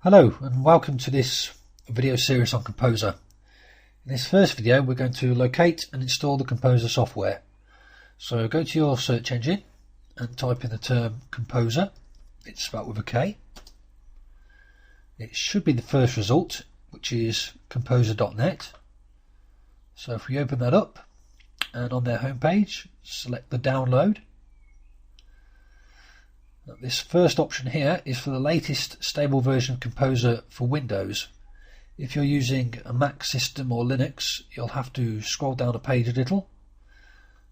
Hello and welcome to this video series on Composer. In this first video we're going to locate and install the Composer software. So go to your search engine and type in the term Composer. It's spelled with a K. It should be the first result, which is composer.net. So if we open that up and on their homepage select the download. This first option here is for the latest stable version of Composer for Windows. If you're using a Mac system or Linux, you'll have to scroll down a page a little,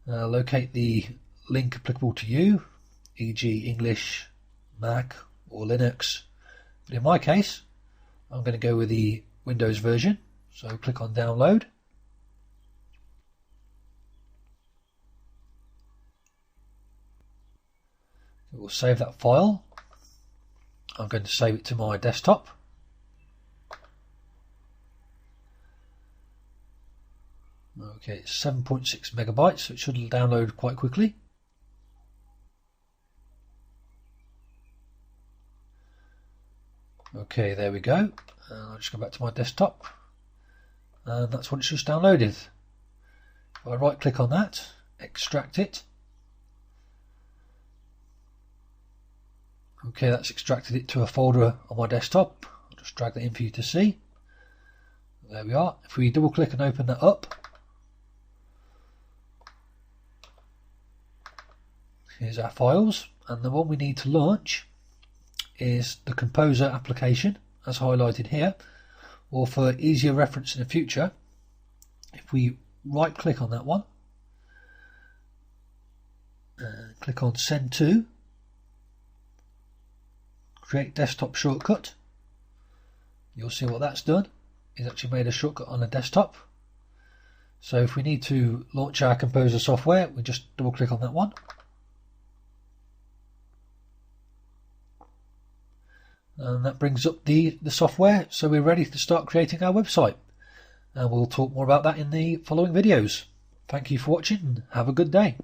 locate the link applicable to you, e.g. English, Mac or Linux. But in my case, I'm going to go with the Windows version, so click on download. It will save that file. I'm going to save it to my desktop. Okay, it's 7.6 megabytes, so it should download quite quickly. Okay, there we go. I'll just go back to my desktop, and that's what it's just downloaded. If I right click on that, extract it. Okay, that's extracted it to a folder on my desktop. I'll just drag that in for you to see. There we are. If we double click and open that up, here's our files, and the one we need to launch is the Composer application as highlighted here, or for easier reference in the future, if we right click on that one and click on send to, create desktop shortcut, you'll see what that's done. It's actually made a shortcut on the desktop. So if we need to launch our Composer software, we just double click on that one. And that brings up the software, so we're ready to start creating our website. And we'll talk more about that in the following videos. Thank you for watching and have a good day.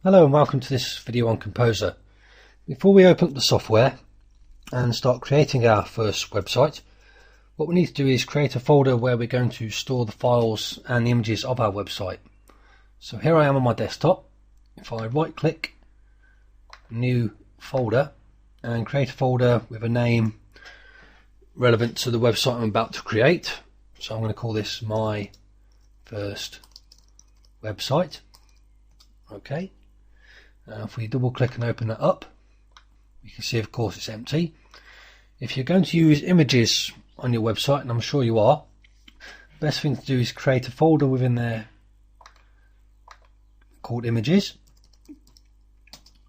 Hello and welcome to this video on Composer. Before we open up the software and start creating our first website, what we need to do is create a folder where we're going to store the files and the images of our website. So here I am on my desktop. If I right click, new folder, and create a folder with a name relevant to the website I'm about to create. So I'm going to call this my first website. Okay. If we double click and open that up, you can see of course it's empty. If you're going to use images on your website, and I'm sure you are, the best thing to do is create a folder within there called images.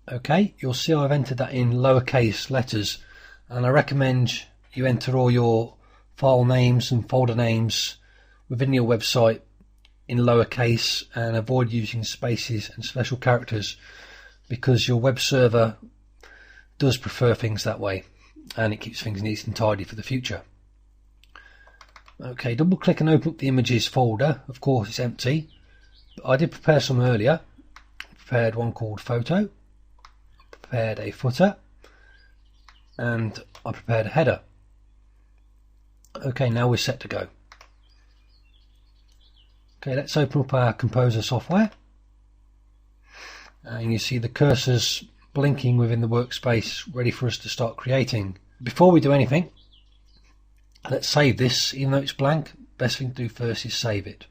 Okay, you'll see I've entered that in lowercase letters, and I recommend you enter all your file names and folder names within your website in lowercase and avoid using spaces and special characters, because your web server does prefer things that way and it keeps things neat and tidy for the future. Okay, double click and open up the images folder. Of course it's empty, but I did prepare some earlier. I prepared one called photo, prepared a footer, and I prepared a header. Okay, now we're set to go. Okay, let's open up our Composer software. And you see the cursors blinking within the workspace ready for us to start creating. Before we do anything, let's save this. Even though it's blank, best thing to do first is save it.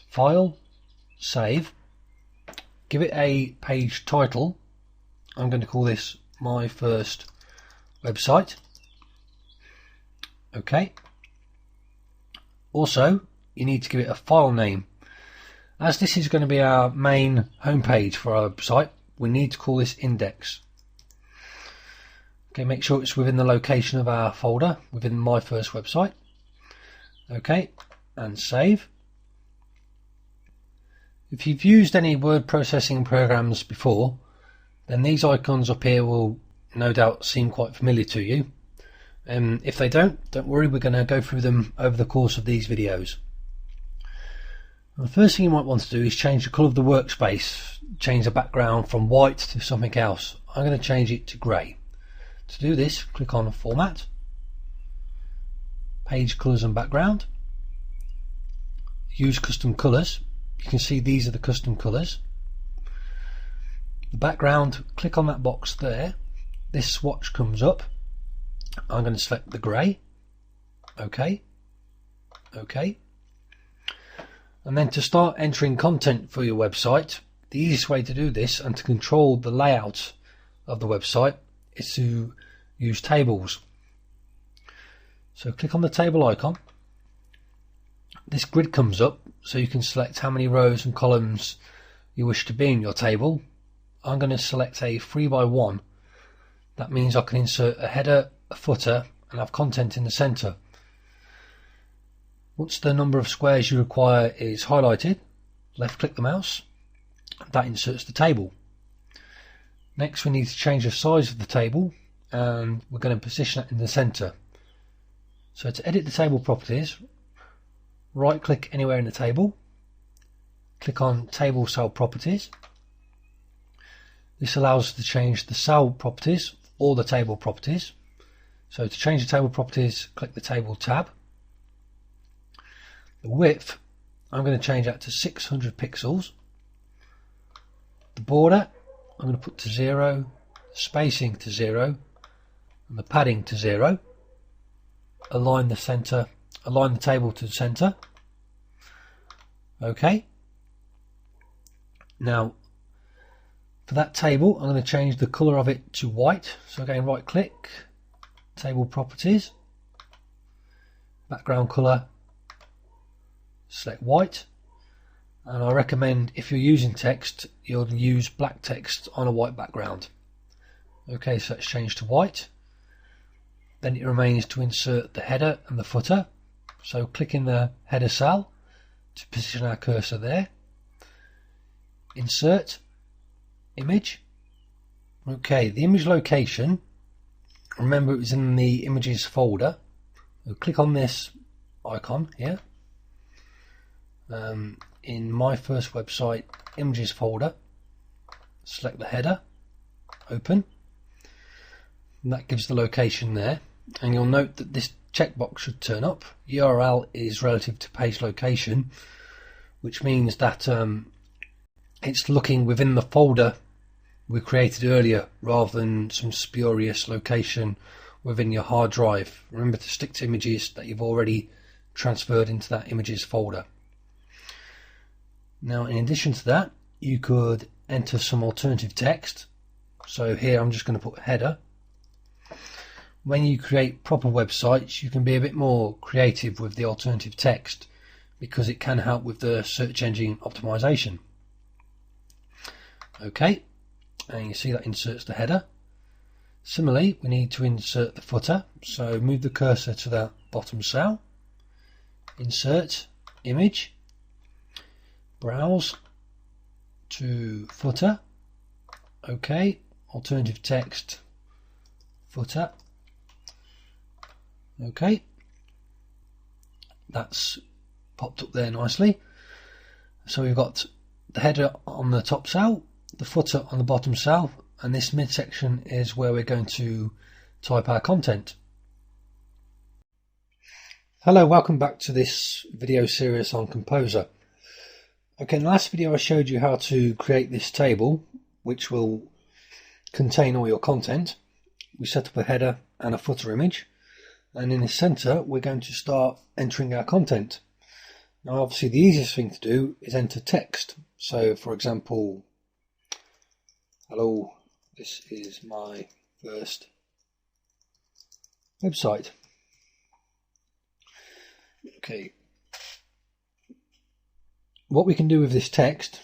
File, save, give it a page title. I'm going to call this my first website. Okay. Also, you need to give it a file name. As this is going to be our main homepage for our website, we need to call this index. Okay, make sure it's within the location of our folder, within my first website. Okay, and save. If you've used any word processing programs before, then these icons up here will no doubt seem quite familiar to you. If they don't worry, we're going to go through them over the course of these videos. The first thing you might want to do is change the colour of the workspace, change the background from white to something else. I'm going to change it to grey. To do this, click on Format, Page Colours and Background, use Custom Colours. You can see these are the custom colours. The background, click on that box there. This swatch comes up. I'm going to select the grey. OK. OK. And then to start entering content for your website, the easiest way to do this and to control the layout of the website is to use tables. So click on the table icon. This grid comes up so you can select how many rows and columns you wish to be in your table. I'm going to select a 3x1. That means I can insert a header, a footer and have content in the centre. Once the number of squares you require is highlighted, left click the mouse. That inserts the table. Next we need to change the size of the table and we're going to position it in the centre. So to edit the table properties, right click anywhere in the table, click on Table Cell Properties. This allows us to change the cell properties or the table properties. So to change the table properties, click the Table tab. The width, I'm going to change that to 600 pixels. The border, I'm going to put to 0, spacing to 0, and the padding to 0. Align the table to the centre. OK. Now, for that table, I'm going to change the colour of it to white. So again, right click, Table Properties, Background Colour, select white. And I recommend if you're using text, you'll use black text on a white background. OK, so let's change to white. Then it remains to insert the header and the footer. So click in the header cell to position our cursor there. Insert, image. OK, the image location, remember it was in the images folder. So click on this icon here. In My First Website Images folder, select the header, open, and that gives the location there. And you'll note that this checkbox should turn up. URL is relative to page location, which means that it's looking within the folder we created earlier rather than some spurious location within your hard drive. Remember to stick to images that you've already transferred into that images folder. Now, in addition to that, you could enter some alternative text. So here I'm just going to put header. When you create proper websites, you can be a bit more creative with the alternative text because it can help with the search engine optimization. OK, and you see that inserts the header. Similarly, we need to insert the footer. So move the cursor to the bottom cell, insert, image, browse to footer. OK, alternative text, footer. OK, that's popped up there nicely. So we've got the header on the top cell, the footer on the bottom cell, and this midsection is where we're going to type our content. Hello, welcome back to this video series on Composer. Okay, in the last video I showed you how to create this table which will contain all your content. We set up a header and a footer image, and in the center we're going to start entering our content. Now obviously the easiest thing to do is enter text. So for example, hello, this is my first website. Okay, what we can do with this text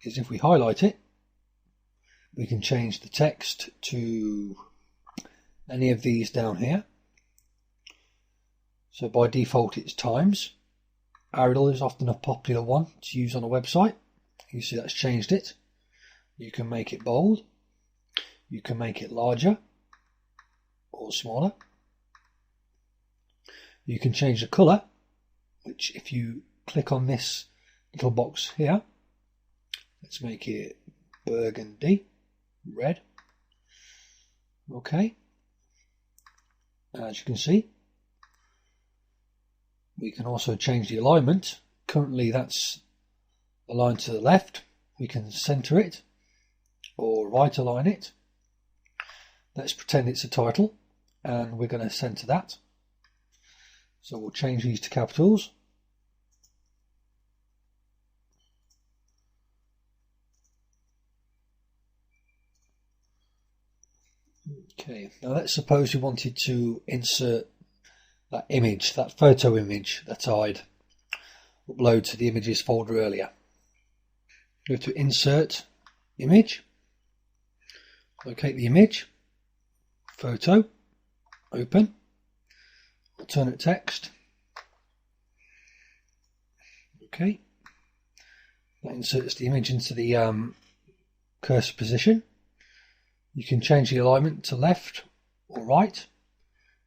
is if we highlight it, we can change the text to any of these down here. So by default it's Times. Arial is often a popular one to use on a website. You see that's changed it. You can make it bold. You can make it larger or smaller. You can change the colour, which if you click on this little box here, let's make it burgundy, red. Okay, as you can see, we can also change the alignment. Currently that's aligned to the left. We can center it or right align it. Let's pretend it's a title and we're going to center that. So we'll change these to capitals. Okay, now let's suppose we wanted to insert that image, that photo image that I'd upload to the images folder earlier. Go to Insert, Image, locate the image, Photo, Open, Alternate Text. Okay, that inserts the image into the cursor position. You can change the alignment to left or right.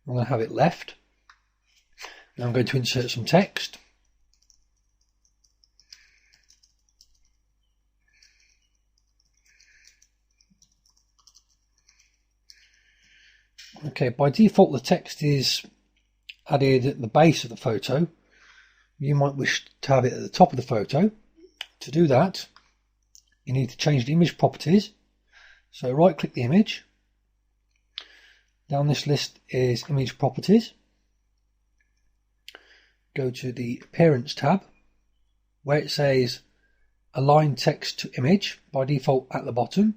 I'm going to have it left. Now I'm going to insert some text. Okay, by default the text is added at the base of the photo. You might wish to have it at the top of the photo. To do that, you need to change the image properties. So right click the image. Down this list is image properties. Go to the appearance tab where it says align text to image, by default at the bottom.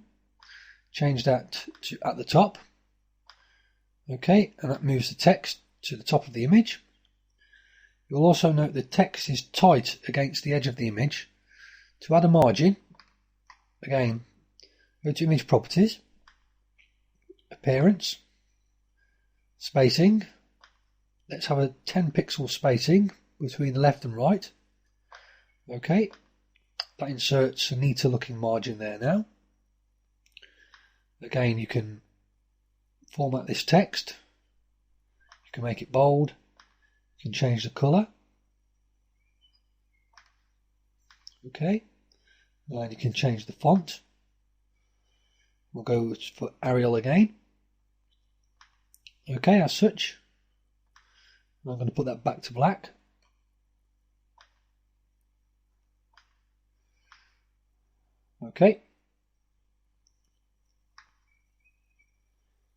Change that to at the top. Okay, and that moves the text to the top of the image. You'll also note the text is tight against the edge of the image. To add a margin, again, go to image properties, appearance, spacing. Let's have a 10 pixel spacing between the left and right. Okay, that inserts a neater looking margin there now. Again, you can format this text. You can make it bold. You can change the colour. Okay, and you can change the font. We'll go for Arial again. Okay, as such. I'm going to put that back to black. Okay.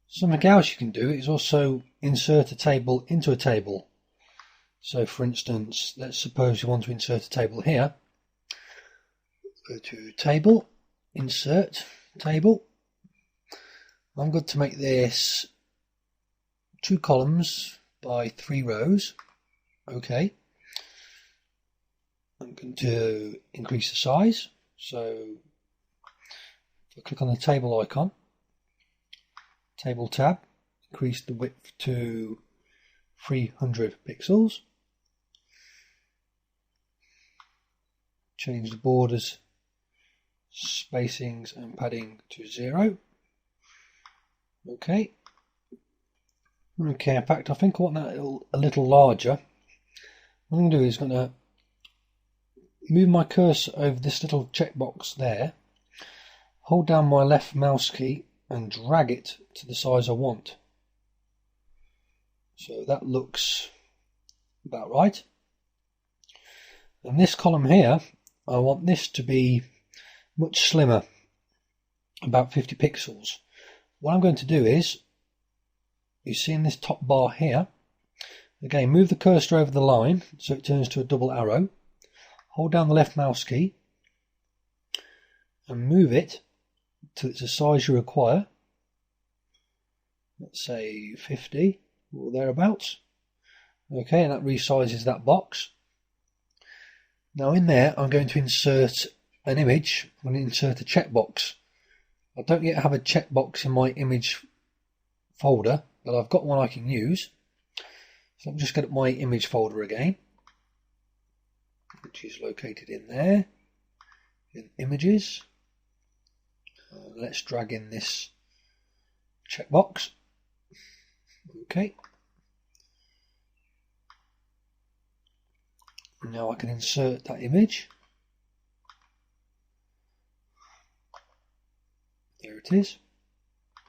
Something else you can do is also insert a table into a table. So for instance, let's suppose you want to insert a table here. Go to Table, Insert, Table. I'm going to make this 2 columns by 3 rows. Okay. I'm going to increase the size. So if I click on the table icon, Table tab, increase the width to 300 pixels. Change the borders, spacings and padding to 0. Okay. Okay, in fact I think I want that a little larger. What I'm going to do is going to move my cursor over this little checkbox there, hold down my left mouse key and drag it to the size I want. So that looks about right. And this column here, I want this to be much slimmer, about 50 pixels. What I'm going to do is, you see in this top bar here, again move the cursor over the line so it turns to a double arrow, hold down the left mouse key and move it till it's a size you require. Let's say 50 or thereabouts. Okay, and that resizes that box. Now in there I'm going to insert an image. I'm going to insert a checkbox. I don't yet have a checkbox in my image folder, but I've got one I can use. So I'm just going to my image folder again, which is located in there, in images. Let's drag in this checkbox. Okay. Now I can insert that image. There it is.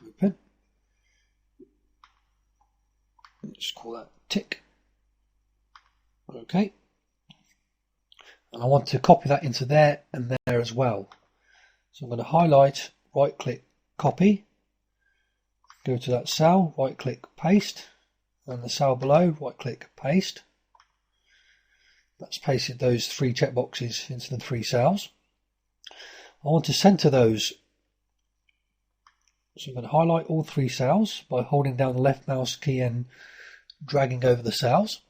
Open. just call that tick. Okay. And I want to copy that into there and there as well. So I'm going to highlight, right click, copy, go to that cell, right click, paste, and the cell below, right click, paste. That's pasted those 3 checkboxes into the 3 cells. I want to center those. So I'm going to highlight all 3 cells by holding down the left mouse key and dragging over the cells.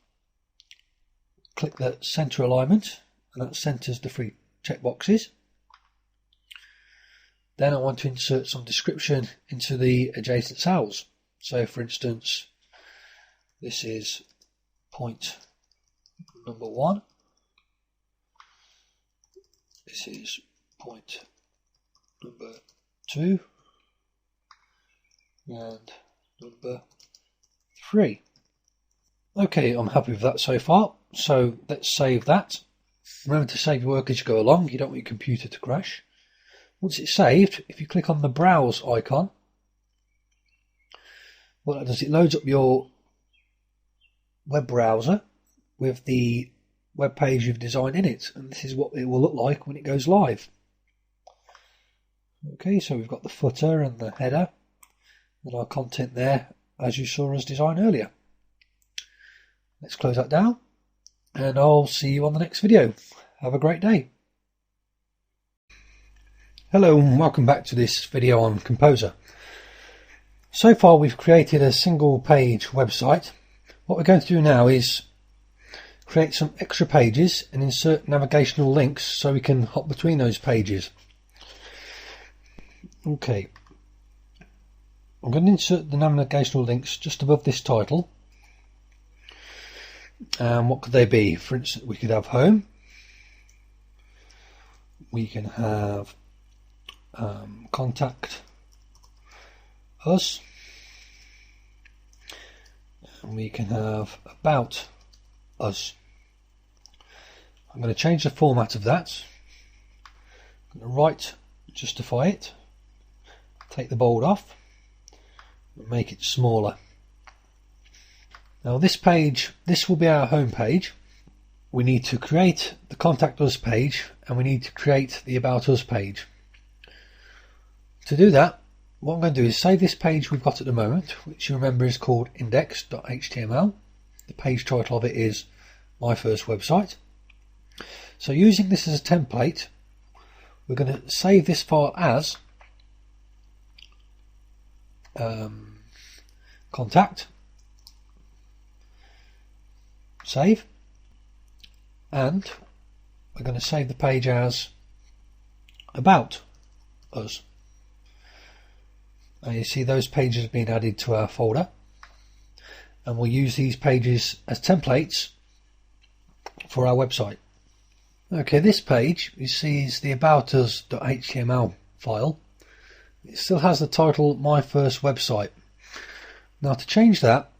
Click the center alignment, and that centers the 3 checkboxes. Then I want to insert some description into the adjacent cells. So for instance, this is point number 1. This is point number 2 and number 3. Okay, I'm happy with that so far. So let's save that. Remember to save your work as you go along. You don't want your computer to crash. Once it's saved, if you click on the browse icon, what that does, it loads up your web browser with the web page you've designed in it, and this is what it will look like when it goes live. Okay, so we've got the footer and the header and our content there as you saw us design earlier. Let's close that down, and I'll see you on the next video. Have a great day. Hello and welcome back to this video on Composer. So far we've created a single page website. What we're going to do now is create some extra pages and insert navigational links so we can hop between those pages. Okay, I'm going to insert the navigational links just above this title. What could they be? For instance, we could have home, we can have contact us, and we can have about us. I'm going to change the format of that. I'm going to right justify it, take the bold off and make it smaller. Now this page, this will be our home page. We need to create the contact us page and we need to create the about us page. To do that, what I'm going to do is save this page we've got at the moment, which you remember is called index.html. The page title of it is My First Website. So using this as a template, we're going to save this file as contact, save, and we're going to save the page as about us. And you see those pages have been added to our folder, and we'll use these pages as templates for our website. Okay, this page you see is the about us.html file. It still has the title My First Website. Now to change that,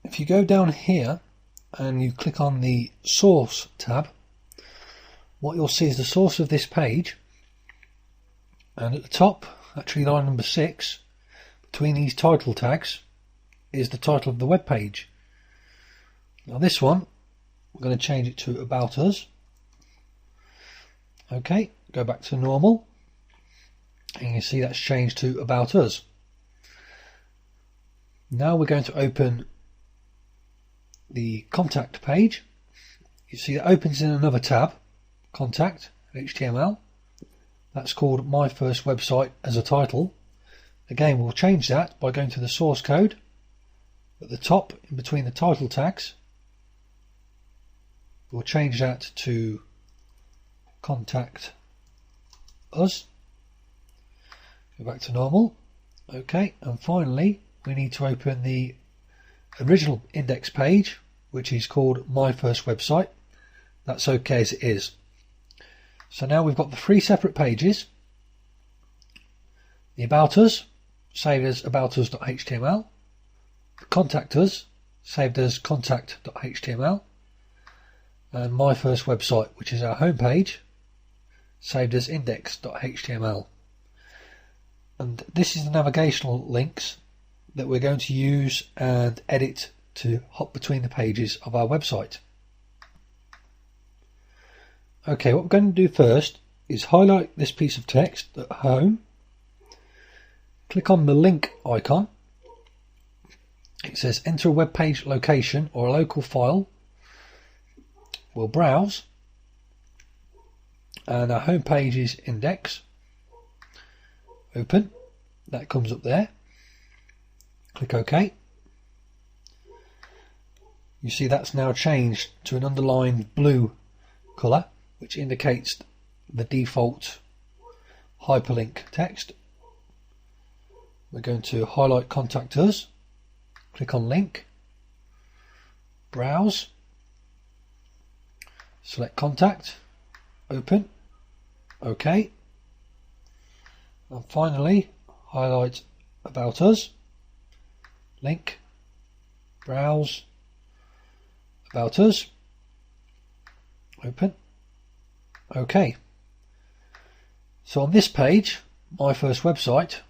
if you go down here and you click on the source tab, what you'll see is the source of this page, and at the top, actually line number 6, between these title tags is the title of the web page. Now this one, we're going to change it to About Us. Okay, go back to normal, and you see that's changed to About Us. Now we're going to open the contact page. You see it opens in another tab, Contact, HTML. That's called My First Website as a title. Again, we'll change that by going to the source code at the top in between the title tags. We'll change that to Contact Us. Go back to normal. Okay, and finally we need to open the original index page, which is called My First Website. That's okay as it is. So now we've got the 3 separate pages. The About Us, saved as aboutus.html. The Contact Us, saved as contact.html. And My First Website, which is our home page, saved as index.html. And this is the navigational links that we're going to use and edit to hop between the pages of our website. Okay, what we're going to do first is highlight this piece of text at home, click on the link icon. It says enter a web page location or a local file. We'll browse, and our home page is index. Open, that comes up there. Click OK. You see that's now changed to an underlined blue colour, which indicates the default hyperlink text. We're going to highlight Contact Us, click on Link, browse, select Contact, open, OK, and finally highlight About Us, Link, browse, About Us, open, OK. So on this page, my first website,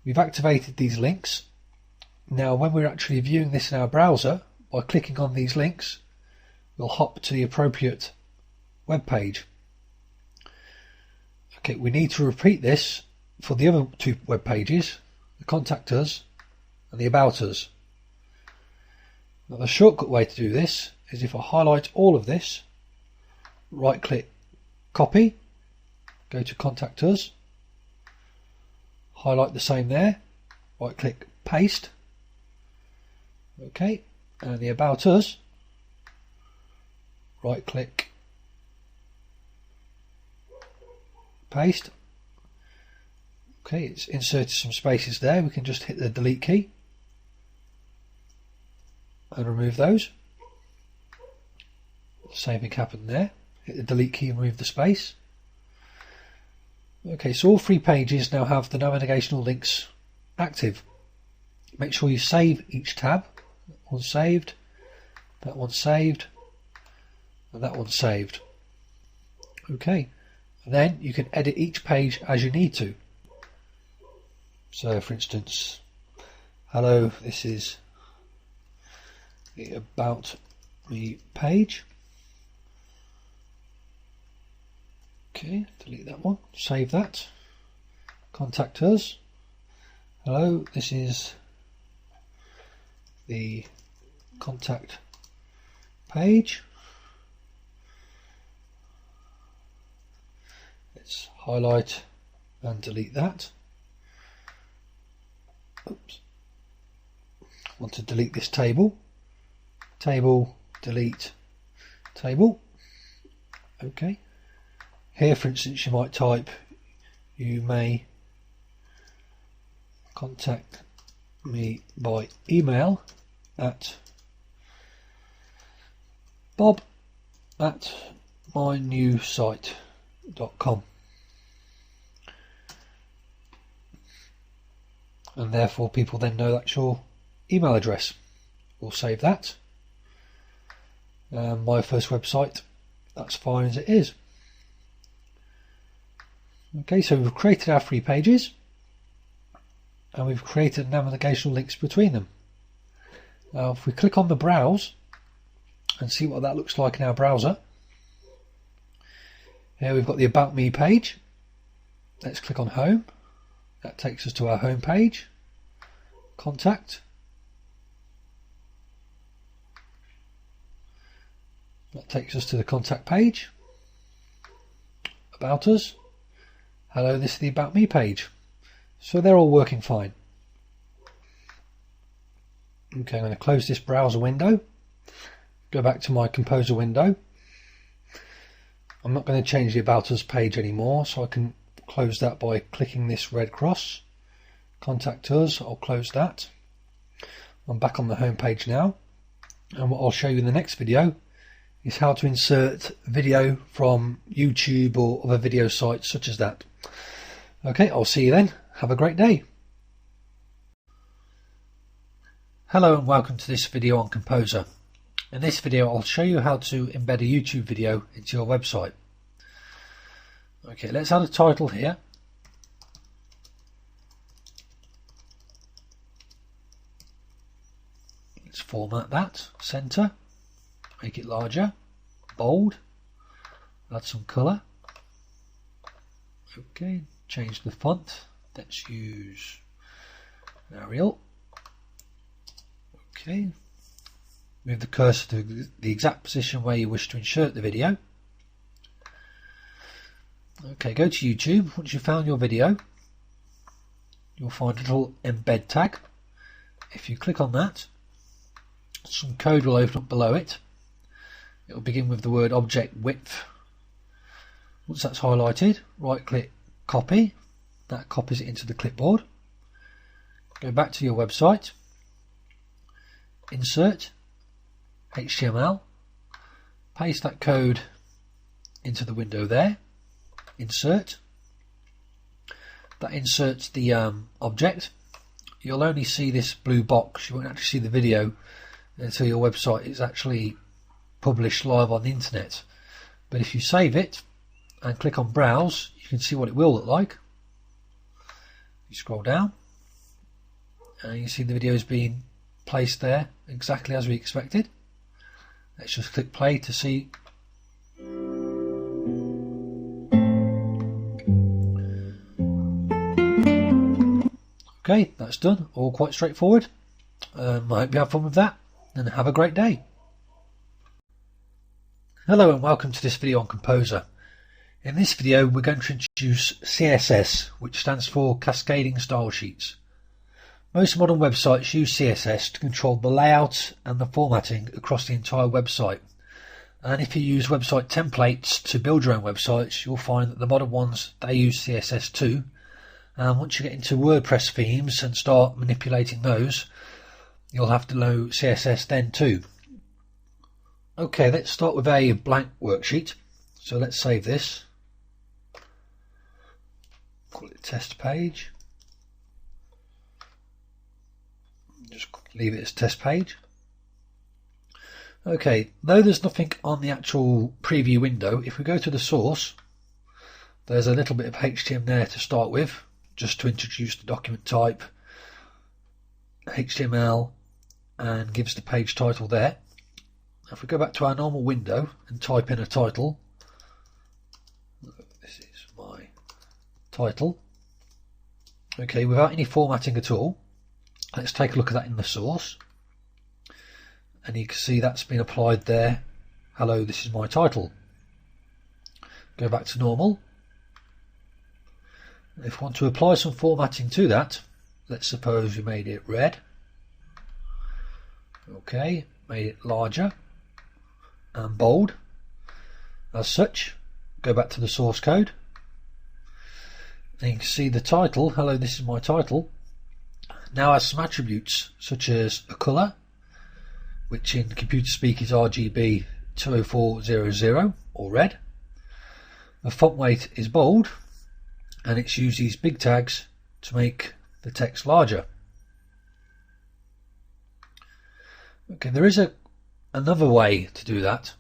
we've activated these links. Now when we're actually viewing this in our browser, by clicking on these links, we'll hop to the appropriate web page. Okay, we need to repeat this for the other two web pages, the Contact Us and the About Us. Now the shortcut way to do this is if I highlight all of this, right click, copy, go to Contact Us, highlight the same there, right click, paste, okay, and the About Us, right click, paste, okay, it's inserted some spaces there. We can just hit the delete key and remove those. Same thing happened there. Hit the delete key and remove the space. Okay, so all three pages now have the navigational links active. Make sure you save each tab. That one's saved, that one's saved, and that one's saved. Okay, and then you can edit each page as you need to. So for instance, hello, this is the About Me page. Okay, delete that one, save that. Contact Us. Hello, this is the contact page. Let's highlight and delete that. Oops. I want to delete this table. Table, delete, table. Okay. Here, for instance, you might type, you may contact me by email at bob@mynewsite.com, and therefore people then know that's your email address. We'll save that. My first website, that's fine as it is. Okay, so we've created our three pages and we've created navigational links between them. Now if we click on the browse and see what that looks like in our browser, here we've got the About Me page. Let's click on Home. That takes us to our home page. Contact. That takes us to the contact page. About Us. Hello, this is the About Me page. So they're all working fine. Okay, I'm going to close this browser window. Go back to my Composer window. I'm not going to change the About Us page anymore, so I can close that by clicking this red cross. Contact Us, I'll close that. I'm back on the home page now. And what I'll show you in the next video is how to insert video from YouTube or other video sites such as that. Okay, I'll see you then. Have a great day. Hello and welcome to this video on Composer. In this video I'll show you how to embed a YouTube video into your website. Okay, let's add a title here. Let's format that, center, make it larger, bold, add some colour. Okay, change the font. Let's use Arial. Okay, move the cursor to the exact position where you wish to insert the video. Okay, go to YouTube. Once you've found your video, you'll find a little embed tag. If you click on that, some code will open up below it. It will begin with the word object width. Once that's highlighted, right click, copy. That copies it into the clipboard. Go back to your website, insert HTML, paste that code into the window there, insert. That inserts the object. You'll only see this blue box, you won't actually see the video until your website is actually published live on the internet. But if you save it and click on browse, you can see what it will look like. You scroll down and you see the video is being placed there exactly as we expected. Let's just click play to see. Okay, that's done. All quite straightforward. I hope you have fun with that and have a great day. Hello and welcome to this video on Composer. In this video we're going to introduce CSS, which stands for Cascading Style Sheets. Most modern websites use CSS to control the layout and the formatting across the entire website. And if you use website templates to build your own websites, you'll find that the modern ones, they use CSS too. And once you get into WordPress themes and start manipulating those, you'll have to know CSS then too. Okay, let's start with a blank worksheet. So let's save this. Call it test page. Just leave it as test page. Okay, though there's nothing on the actual preview window, if we go to the source, there's a little bit of HTML there to start with, just to introduce the document type, HTML, and gives the page title there. If we go back to our normal window and type in a title, this is my title. Okay, without any formatting at all, let's take a look at that in the source. And you can see that's been applied there. Hello, this is my title. Go back to normal. If we want to apply some formatting to that, let's suppose we made it red. Okay, made it larger and bold. As such, go back to the source code. And you can see the title, hello, this is my title, now has some attributes such as a colour, which in computer speak is RGB 20400 or red. The font weight is bold, and it's used these big tags to make the text larger. Okay, there is another way to do that.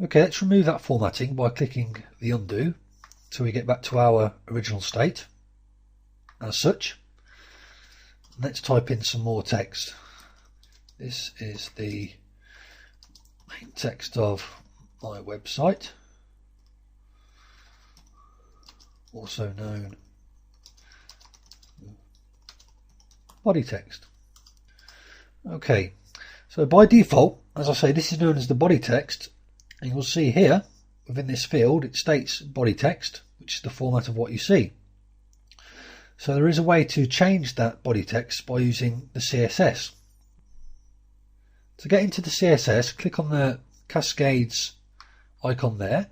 Okay, let's remove that formatting by clicking the undo till we get back to our original state. As such, let's type in some more text. This is the main text of my website, also known body text. Okay, so by default, as I say, this is known as the body text, and you'll see here within this field it states body text, which is the format of what you see. So there is a way to change that body text by using the CSS. To get into the CSS, click on the Cascades icon there,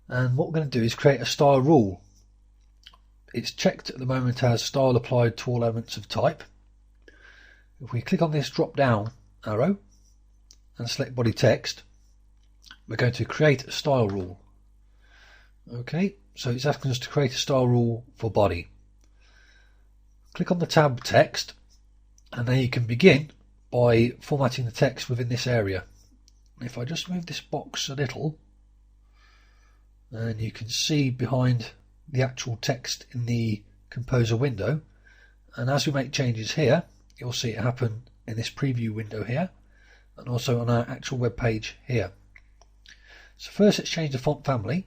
and what we're going to do is create a style rule. It's checked at the moment as style applied to all elements of type. If we click on this drop down arrow and select body text, we're going to create a style rule. Okay, so it's asking us to create a style rule for body. Click on the tab text, and then you can begin by formatting the text within this area. If I just move this box a little, and you can see behind the actual text in the Composer window, And as we make changes here, you'll see it happen in this preview window here, and also on our actual web page here. So first, let's change the font family.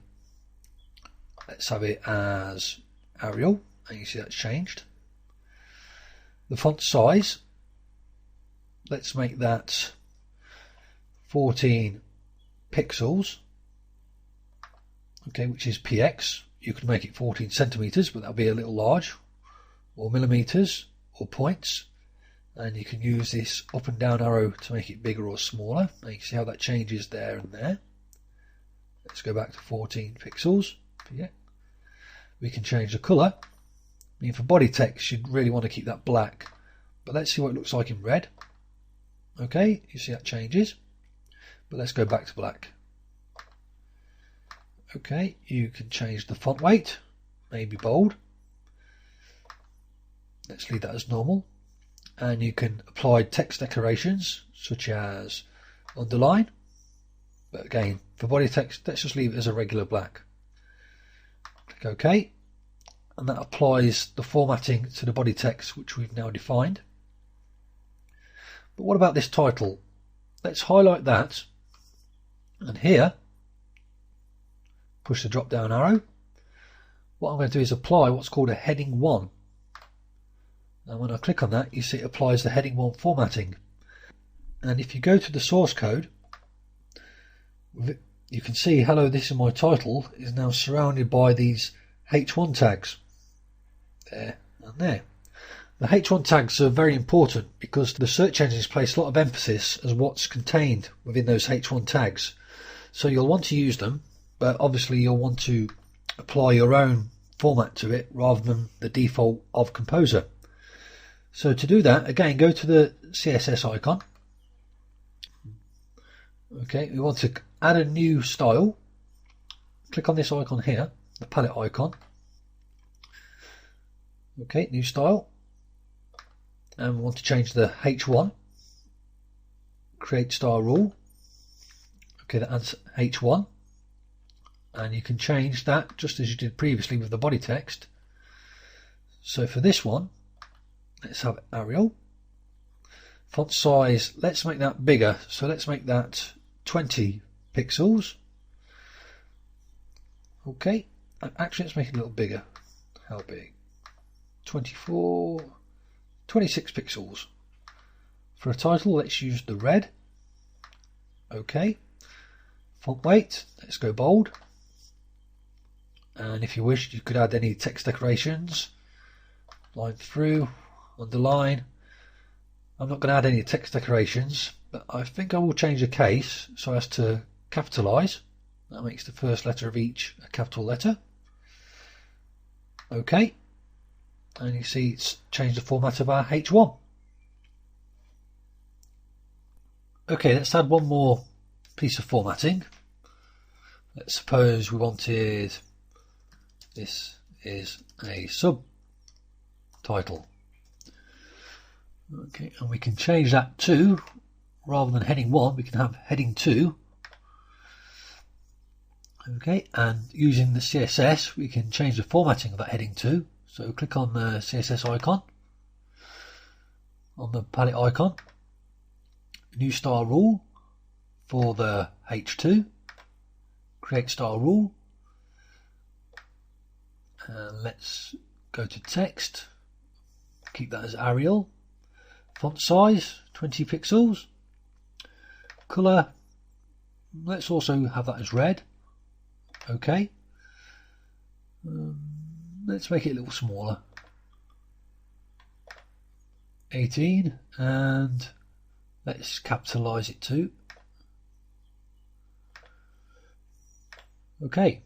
Let's have it as Arial, and you see that's changed. The font size, let's make that 14 pixels, okay, which is PX. You can make it 14 centimeters, but that'll be a little large, or millimeters, or points. And you can use this up and down arrow to make it bigger or smaller. And you can see how that changes there and there. Let's go back to 14 pixels. Yeah. We can change the colour. I mean, for body text, you'd really want to keep that black. But let's see what it looks like in red. Okay, you see that changes. But let's go back to black. Okay, you can change the font weight, maybe bold. Let's leave that as normal. And you can apply text decorations such as underline. But again, for body text, let's just leave it as a regular black. Click OK. And that applies the formatting to the body text which we've now defined. But what about this title? Let's highlight that. And here, push the drop down arrow. What I'm going to do is apply what's called a heading 1. And when I click on that, you see it applies the heading 1 formatting. And if you go to the source code, you can see hello, this is my title is now surrounded by these H1 tags. There and there. The H1 tags are very important because the search engines place a lot of emphasis as what's contained within those H1 tags. So you'll want to use them, but obviously you'll want to apply your own format to it rather than the default of Composer. So to do that, again, go to the CSS icon. Okay, we want to add a new style. Click on this icon here, the palette icon. Okay, new style. And we want to change the H1. Create style rule. Okay, that adds H1. And you can change that just as you did previously with the body text. So for this one, let's have Arial. Font size, let's make that bigger. So let's make that 20 pixels. Okay, actually let's make it a little bigger. How big? 26 pixels. For a title, let's use the red. Okay. Font weight, let's go bold. And if you wish, you could add any text decorations. Line through, underline. I'm not going to add any text decorations, but I think I will change the case so as to capitalise. That makes the first letter of each a capital letter. Okay. And you see it's changed the format of our H1. Okay, let's add one more piece of formatting. Let's suppose we wanted this is a subtitle. Okay, and we can change that to, rather than heading 1, we can have heading 2. Okay, and using the CSS, we can change the formatting of that heading 2. So click on the CSS icon, on the palette icon, new style rule for the H2, create style rule, and let's go to text, keep that as Arial, font size 20 pixels, colour, let's also have that as red. Okay, let's make it a little smaller, 18, and let's capitalise it too. Okay,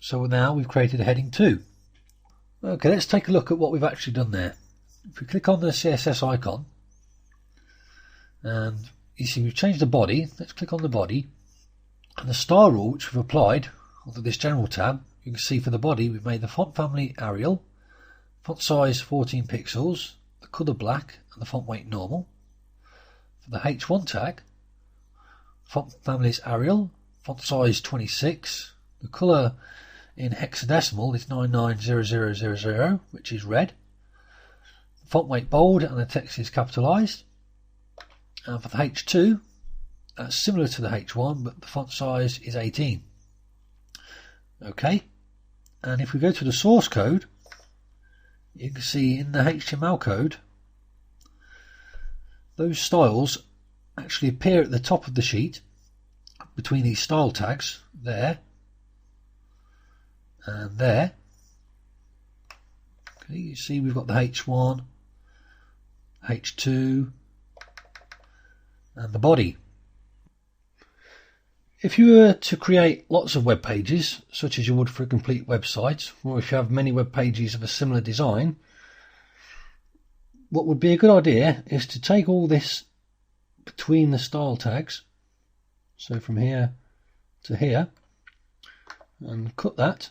so now we've created a heading 2. Okay, let's take a look at what we've actually done there. If we click on the CSS icon, and you see we've changed the body, let's click on the body, and the style rule which we've applied under this general tab, you can see for the body we've made the font family Arial, font size 14 pixels, the colour black and the font weight normal. For the H1 tag, font family is Arial, font size 26, the colour in hexadecimal is 990000, which is red. font weight bold and the text is capitalised. And for the H2, that's similar to the H1, but the font size is 18. Okay, and if we go to the source code, you can see in the HTML code, those styles actually appear at the top of the sheet between these style tags there and there. Okay, you see we've got the H1, H2 and the body. If you were to create lots of web pages, such as you would for a complete website, or if you have many web pages of a similar design, what would be a good idea is to take all this between the style tags, so from here to here, and cut that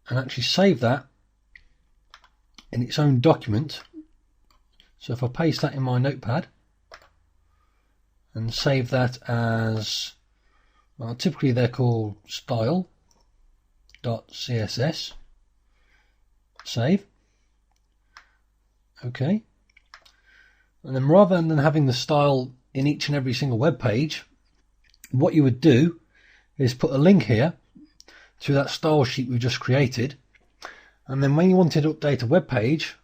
and actually save that in its own document. So if I paste that in my notepad and save that as, well, typically they're called style.css, save. Okay, and then rather than having the style in each and every single web page, what you would do is put a link here to that style sheet we've just created, and then when you wanted to update a web page,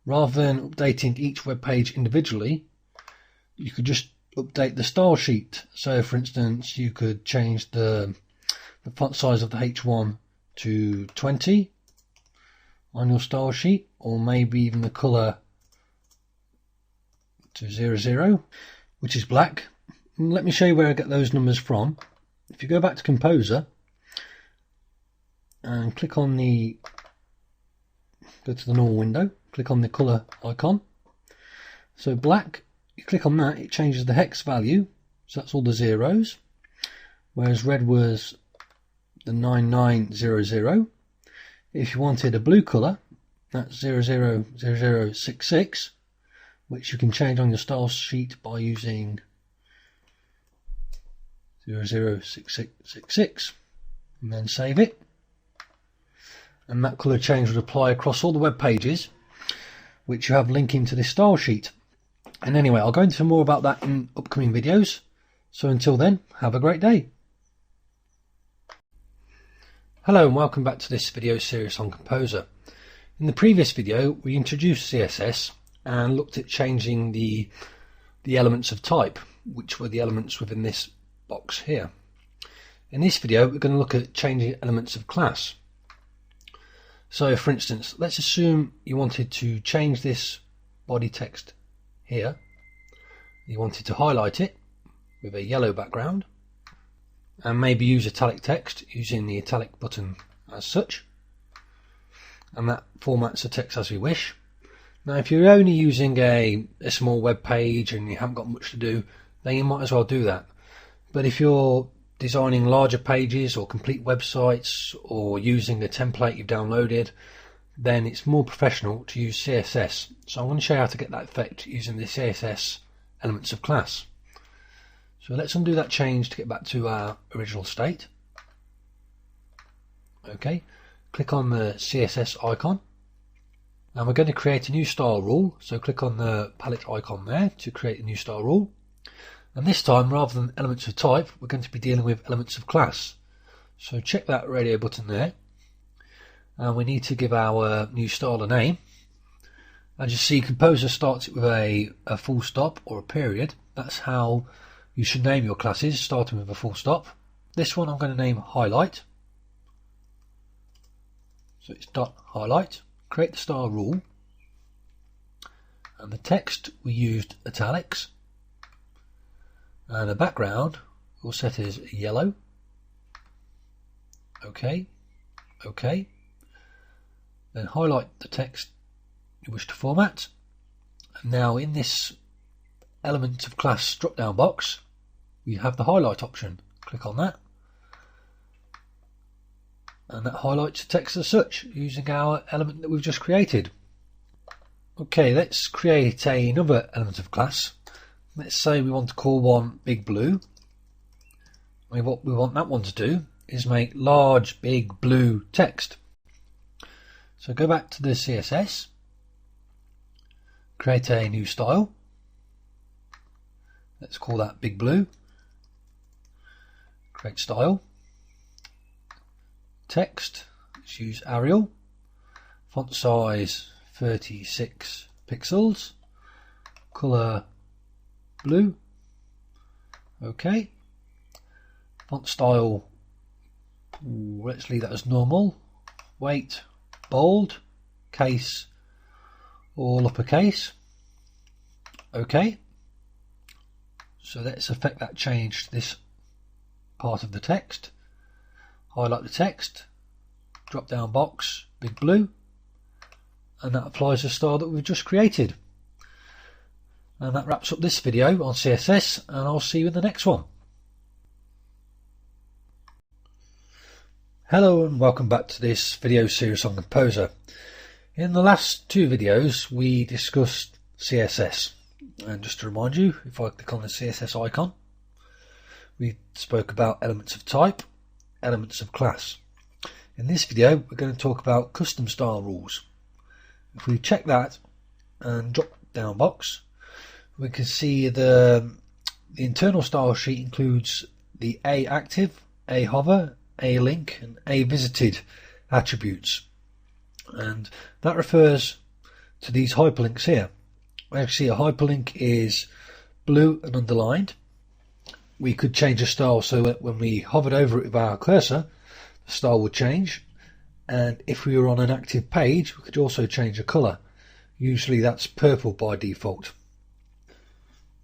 rather than updating each web page individually, you could just update the style sheet. So for instance, you could change the font size of the H1 to 20 on your style sheet, or maybe even the colour to 00, which is black. And let me show you where I get those numbers from. If you go back to Composer and click on the, go to the normal window, click on the colour icon. So black, you click on that, it changes the hex value, so that's all the zeros, whereas red was the 9900. If you wanted a blue colour, that's 000066, which you can change on your style sheet by using 006666, and then save it. And that colour change would apply across all the web pages which you have linking to this style sheet. And anyway, I'll go into more about that in upcoming videos. So until then, have a great day. Hello and welcome back to this video series on Composer. In the previous video we introduced CSS and looked at changing the elements of type, which were the elements within this box here. In this video we're going to look at changing elements of class. So for instance, let's assume you wanted to change this body text here. You wanted to highlight it with a yellow background and maybe use italic text using the italic button as such, and that formats the text as we wish. Now if you're only using a small web page and you haven't got much to do, then you might as well do that. But if you're designing larger pages or complete websites or using a template you've downloaded, then it's more professional to use CSS. So I'm going to show you how to get that effect using the CSS elements of class. So let's undo that change to get back to our original state. Okay, click on the CSS icon and we're going to create a new style rule. So click on the palette icon there to create a new style rule. And this time, rather than elements of type, we're going to be dealing with elements of class. So check that radio button there. And we need to give our new style a name. As you see, Composer starts it with a full stop or a period. That's how you should name your classes, starting with a full stop. This one I'm going to name highlight. So it's dot highlight. Create the style rule. And the text we used italics. And the background we'll set as yellow. OK, OK. Then highlight the text you wish to format. And now in this element of class drop down box we have the highlight option. Click on that and that highlights the text as such using our element that we've just created. Okay, let's create another element of class. Let's say we want to call one big blue. What we want that one to do is make large big blue text. So go back to the CSS create a new style. Let's call that Big Blue. Create style. Text, let's use Arial. Font size 36 pixels. Color blue. Okay. Font style, let's leave that as normal. Weight bold. Case all uppercase. Okay. So let's affect that change to this part of the text. Highlight the text, drop down box, Big Blue, and that applies the style that we've just created. And that wraps up this video on CSS, and I'll see you in the next one. Hello and welcome back to this video series on Composer. In the last two videos we discussed CSS, and just to remind you, if I click on the CSS icon, we spoke about elements of type, elements of class. In this video we're going to talk about custom style rules. If we check that and drop down box, we can see the internal style sheet includes the A active, A hover, A link and A visited attributes, and that refers to these hyperlinks here. Actually, a hyperlink is blue and underlined. We could change the style so that when we hovered over it with our cursor, the style would change, and if we were on an active page we could also change the colour. Usually that's purple by default.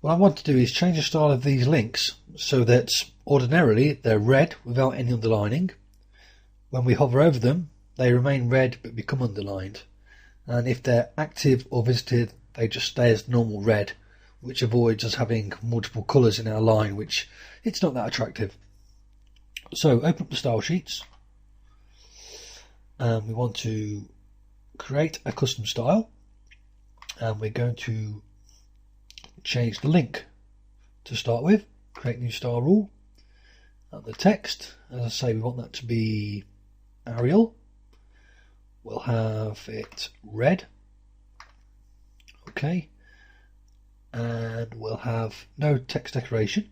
What I want to do is change the style of these links so that ordinarily they're red without any underlining. When we hover over them they remain red but become underlined, and if they're active or visited they just stay as normal red, which avoids us having multiple colours in our line, which it's not that attractive. So open up the style sheets, and we want to create a custom style, and we're going to change the link to start with. Create new style rule. And the text, as I say, we want that to be Arial. We'll have it red. Okay. And we'll have no text decoration.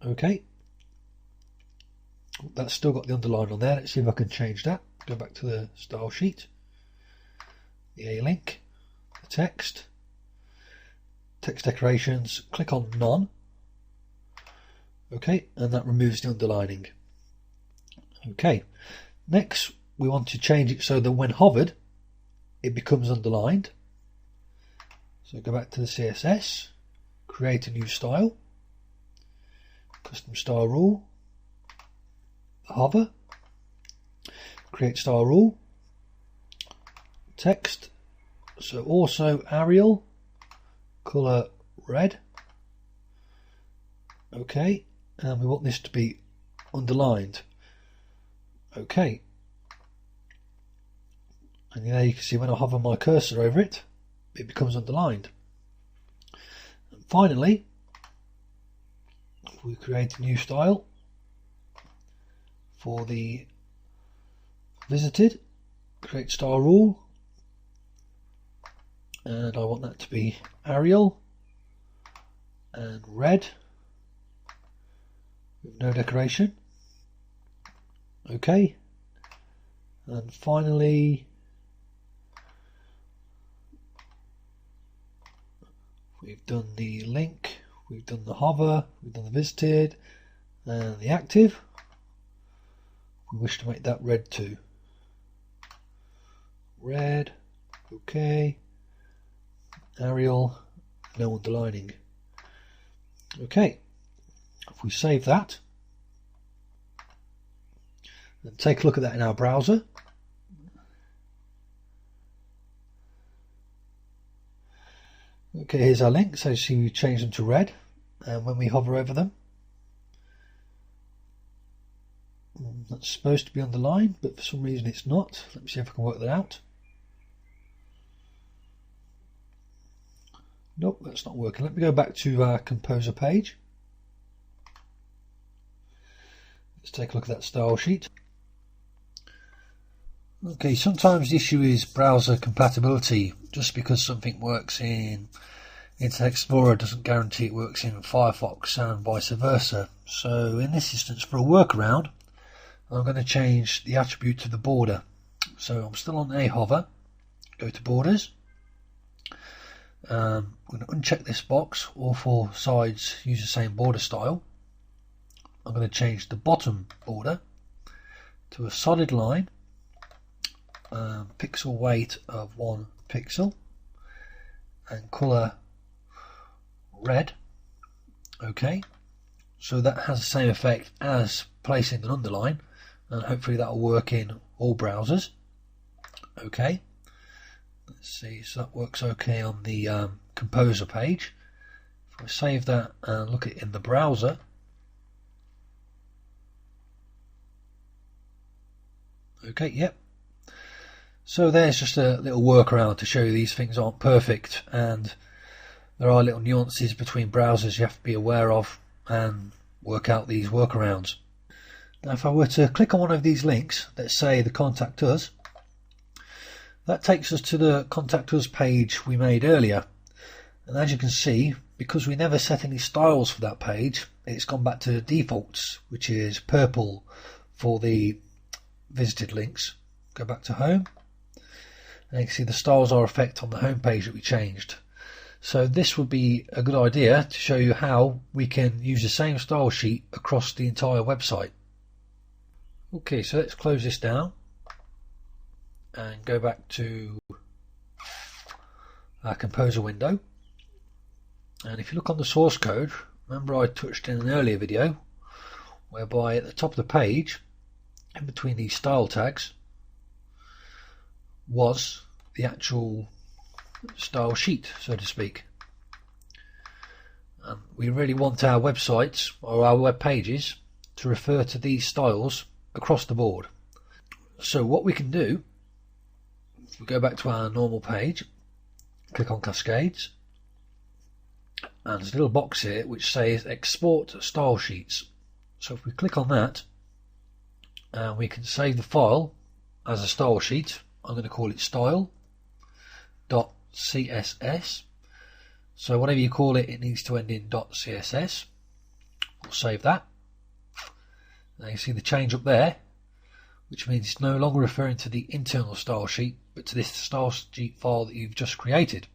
Okay. That's still got the underline on there. Let's see if I can change that. Go back to the style sheet. The A link. The text. Text decorations. Click on none. Okay, and that removes the underlining. Okay. Next, we want to change it so that when hovered, it becomes underlined. So go back to the CSS, create a new style, custom style rule, hover, create style rule, text, so also Arial, colour red, okay, and we want this to be underlined, okay, and there you can see when I hover my cursor over it, it becomes underlined. And finally, we create a new style for the visited, create style rule, and I want that to be Arial and red with no decoration. Okay, and finally we've done the link, we've done the hover, we've done the visited, and the active. We wish to make that red too. Red, okay. Arial, no underlining. Okay, if we save that and take a look at that in our browser, okay, here's our link. So you see we change them to red, and when we hover over them, that's supposed to be underlined, but for some reason it's not. Let me see if I can work that out. Nope, that's not working. Let me go back to our Composer page. Let's take a look at that style sheet. Okay, sometimes the issue is browser compatibility. Just because something works in Internet Explorer doesn't guarantee it works in Firefox and vice versa. So in this instance, for a workaround, I'm going to change the attribute to the border. So I'm still on a hover, go to borders. I'm going to uncheck this box, all four sides use the same border style. I'm going to change the bottom border to a solid line, pixel weight of 1 pixel, and colour red. Okay, so that has the same effect as placing an underline, and hopefully that will work in all browsers. Okay, let's see, so that works okay on the Composer page. If I save that and look at it in the browser, okay, yep. So there's just a little workaround to show you these things aren't perfect, and there are little nuances between browsers you have to be aware of and work out these workarounds. Now if I were to click on one of these links, let's say the Contact Us, that takes us to the Contact Us page we made earlier. And as you can see, because we never set any styles for that page, it's gone back to defaults, which is purple for the visited links. Go back to home, and you can see the styles are effect on the home page that we changed. So this would be a good idea to show you how we can use the same style sheet across the entire website. Okay, so let's close this down and go back to our Composer window. And if you look on the source code, remember I touched in an earlier video whereby at the top of the page, in between these style tags, was the actual style sheet, so to speak. And we really want our websites or our web pages to refer to these styles across the board. So what we can do, if we go back to our normal page, click on Cascades, and there's a little box here which says Export Style Sheets. So if we click on that, we can save the file as a style sheet. I'm going to call it style.css. So whatever you call it, it needs to end in .css. We'll save that. Now you see the change up there, which means it's no longer referring to the internal style sheet, but to this style sheet file that you've just created.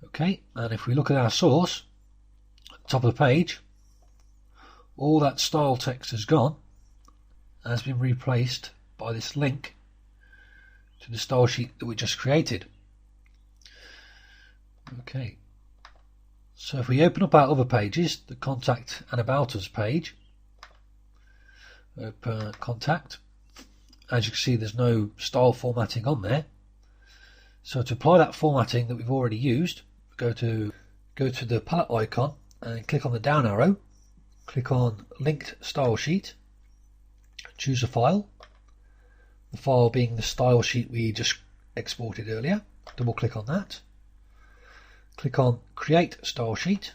Okay, and if we look at our source, at the top of the page, all that style text has gone and has been replaced by this link to the style sheet that we just created. Okay, so if we open up our other pages, the Contact and About Us page, open Contact, as you can see there's no style formatting on there. So to apply that formatting that we've already used, go to the palette icon and click on the down arrow, click on Linked Style Sheet, choose a file, the file being the style sheet we just exported earlier. Double click on that, click on Create Style Sheet,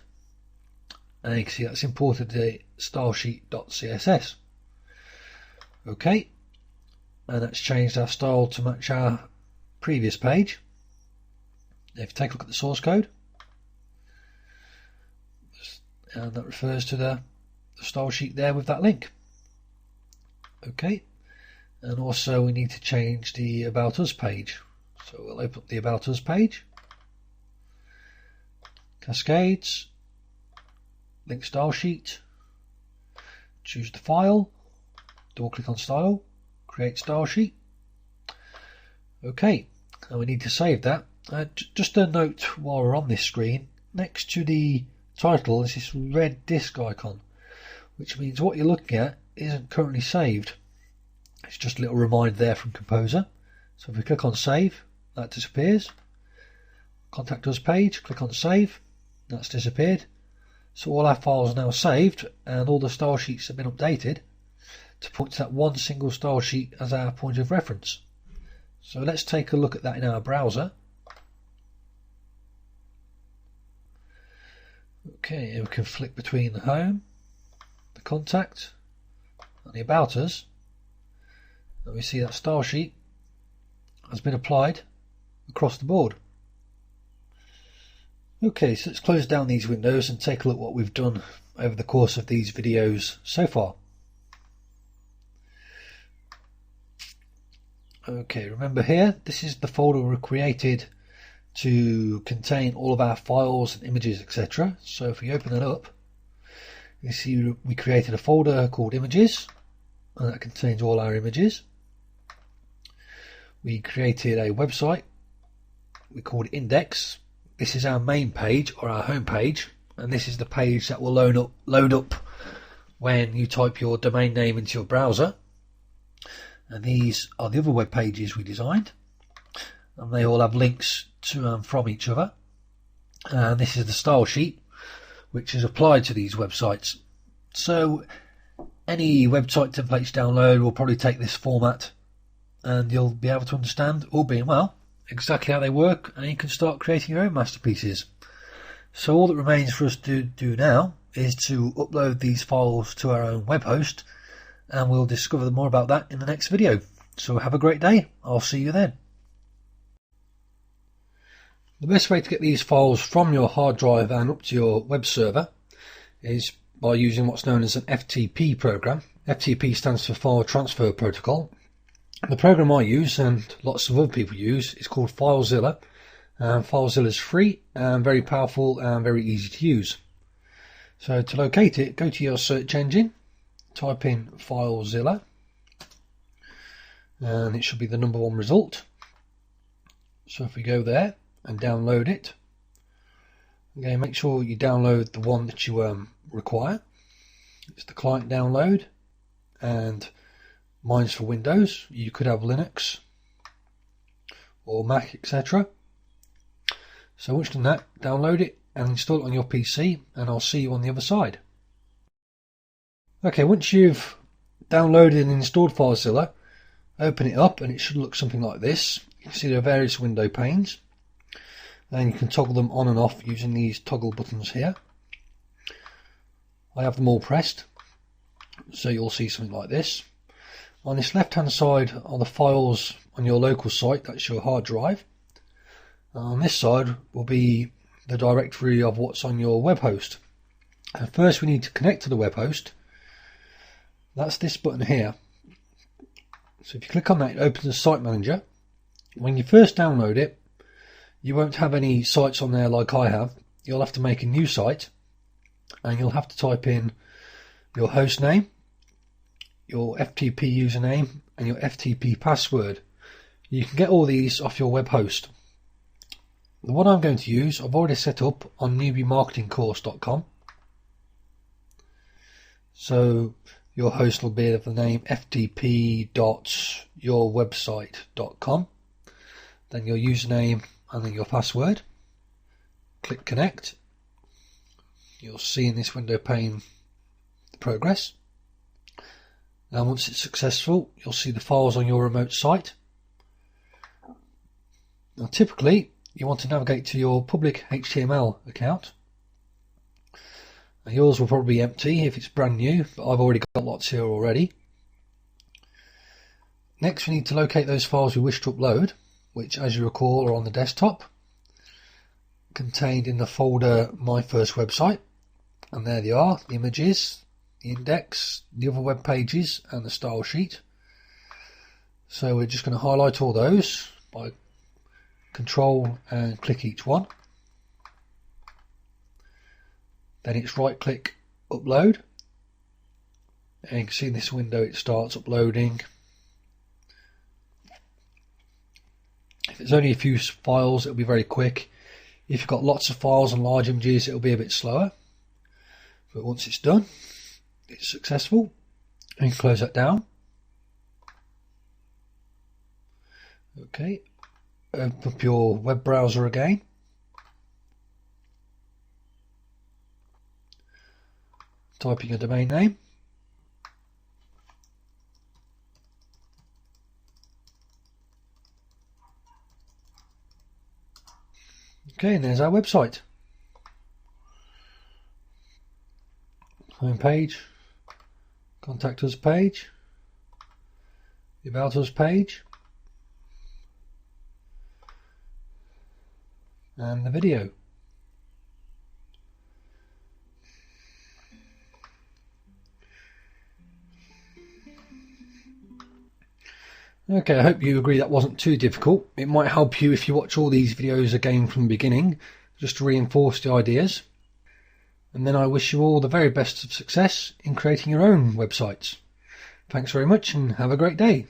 and you can see that's imported the stylesheet.css. Okay, and that's changed our style to match our previous page. If you take a look at the source code, and that refers to the style sheet there with that link. Okay, and also we need to change the About Us page. So we'll open up the About Us page, Cascades, Link Style Sheet, choose the file, double click on Style, Create Style Sheet. Okay, and we need to save that. Just a note while we're on this screen, next to the title is this red disk icon, which means what you're looking at isn't currently saved. It's just a little reminder there from Composer. So if we click on Save, that disappears. Contact Us page, click on Save, that's disappeared. So all our files are now saved and all the style sheets have been updated to point to that one single style sheet as our point of reference. So let's take a look at that in our browser. Okay, and we can flick between the Home, the Contact and the About Us, and we see that style sheet has been applied across the board. Okay, so let's close down these windows and take a look at what we've done over the course of these videos so far. Okay, remember here, this is the folder we created to contain all of our files and images, etc. So if we open it up, you see we created a folder called images, and that contains all our images. We created a website we called index. This is our main page or our home page, and this is the page that will load up when you type your domain name into your browser. And these are the other web pages we designed, and they all have links to and from each other. And this is the style sheet which is applied to these websites. So any website templates download will probably take this format, and you'll be able to understand, all being well, exactly how they work, and you can start creating your own masterpieces. So all that remains for us to do now is to upload these files to our own web host, and we'll discover more about that in the next video. So have a great day. I'll see you then. The best way to get these files from your hard drive and up to your web server is by using what's known as an FTP program. FTP stands for File Transfer Protocol. The program I use, and lots of other people use, is called FileZilla. FileZilla is free and very powerful and very easy to use. So to locate it, go to your search engine, type in FileZilla, and it should be the #1 result. So if we go there and download it, okay, make sure you download the one that you require. It's the client download, and mine's for Windows. You could have Linux or Mac, etc. So once you've done that, download it and install it on your PC, and I'll see you on the other side. Okay, once you've downloaded and installed FileZilla, open it up and it should look something like this. You can see there are various window panes, and you can toggle them on and off using these toggle buttons here. I have them all pressed, so you'll see something like this. On this left hand side are the files on your local site, that's your hard drive. On this side will be the directory of what's on your web host. And first we need to connect to the web host. That's this button here. So if you click on that, it opens the site manager. When you first download it, you won't have any sites on there like I have. You'll have to make a new site, and you'll have to type in your host name, your FTP username, and your FTP password. You can get all these off your web host. The one I'm going to use, I've already set up on newbiemarketingcourse.com. So your host will be the name ftp.yourwebsite.com, then your username and then your password. Click connect. You'll see in this window pane the progress. Now once it's successful, you'll see the files on your remote site. Now typically you want to navigate to your public HTML account. Now yours will probably be empty if it's brand new, but I've already got lots here already. Next we need to locate those files we wish to upload, which as you recall are on the desktop, contained in the folder My First Website. And there they are, the images, the index, the other web pages and the style sheet. So we're just going to highlight all those by Control and click each one. Then it's right click upload, and you can see in this window it starts uploading. If it's only a few files, it'll be very quick. If you've got lots of files and large images, it'll be a bit slower. But once it's done, it's successful, and you can close that down. Okay, open up your web browser again. Type in your domain name. Okay, and there's our website. Home page, contact us page, the About Us page, and the video. Okay, I hope you agree that wasn't too difficult. It might help you if you watch all these videos again from the beginning, just to reinforce the ideas. And then I wish you all the very best of success in creating your own websites. Thanks very much and have a great day.